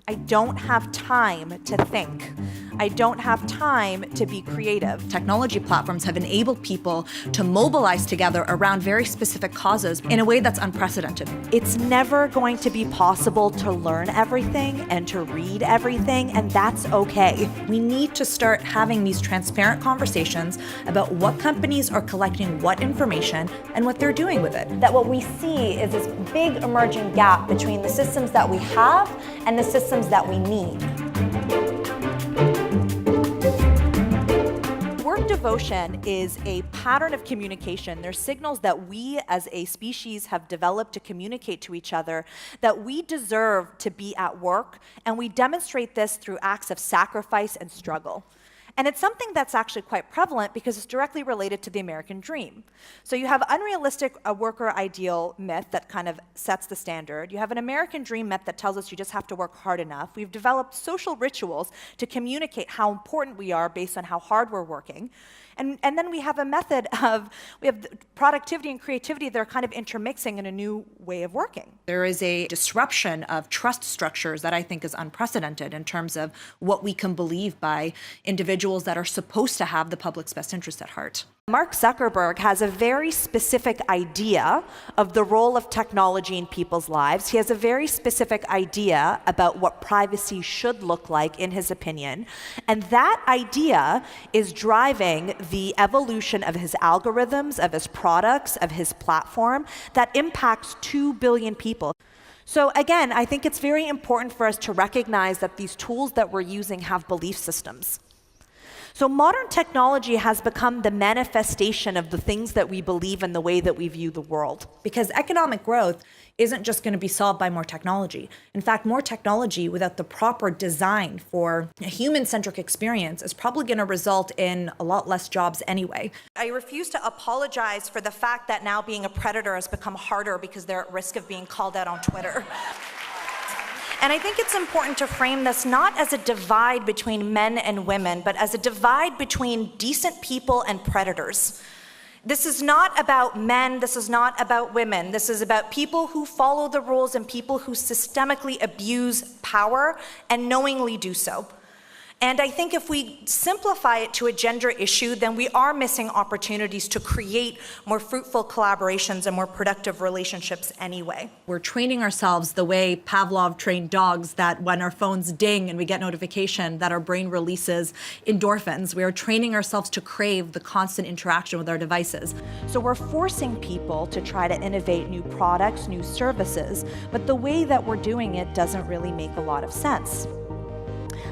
I don't have time to think. I don't have time to be creative. Technology platforms have enabled people to mobilize together around very specific causes in a way that's unprecedented. It's never going to be possible to learn everything and to read everything, and that's okay. We need to start having these transparent conversations about what companies are collecting what information and what they're doing with it. That what we see is this big emerging gap between the systems that we have and the systems that we need. Work devotion is a pattern of communication. There's signals that we as a species have developed to communicate to each other that we deserve to be at work, and we demonstrate this through acts of sacrifice and struggle. And it's something that's actually quite prevalent because it's directly related to the American dream. So you have unrealistic worker ideal myth that kind of sets the standard. You have an American dream myth that tells us you just have to work hard enough. We've developed social rituals to communicate how important we are based on how hard we're working. And then we have a method of, we have productivity and creativity that are kind of intermixing in a new way of working. There is a disruption of trust structures that I think is unprecedented in terms of what we can believe by individuals that are supposed to have the public's best interest at heart. Mark Zuckerberg has a very specific idea of the role of technology in people's lives. He has a very specific idea about what privacy should look like, in his opinion. And that idea is driving the evolution of his algorithms, of his products, of his platform that impacts 2 billion people. So again, I think it's very important for us to recognize that these tools that we're using have belief systems. So modern technology has become the manifestation of the things that we believe and the way that we view the world. Because economic growth isn't just going to be solved by more technology. In fact, more technology without the proper design for a human-centric experience is probably going to result in a lot less jobs anyway. I refuse to apologize for the fact that now being a predator has become harder because they're at risk of being called out on Twitter. And I think it's important to frame this not as a divide between men and women, but as a divide between decent people and predators. This is not about men, this is not about women. This is about people who follow the rules and people who systemically abuse power and knowingly do so. And I think if we simplify it to a gender issue, then we are missing opportunities to create more fruitful collaborations and more productive relationships anyway. We're training ourselves the way Pavlov trained dogs, that when our phones ding and we get notification that our brain releases endorphins. We are training ourselves to crave the constant interaction with our devices. So we're forcing people to try to innovate new products, new services, but the way that we're doing it doesn't really make a lot of sense.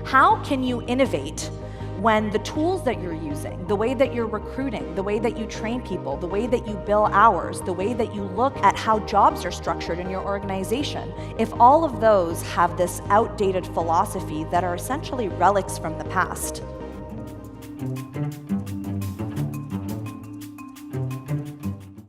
How can you innovate when the tools that you're using, the way that you're recruiting, the way that you train people, the way that you bill hours, the way that you look at how jobs are structured in your organization, if all of those have this outdated philosophy that are essentially relics from the past?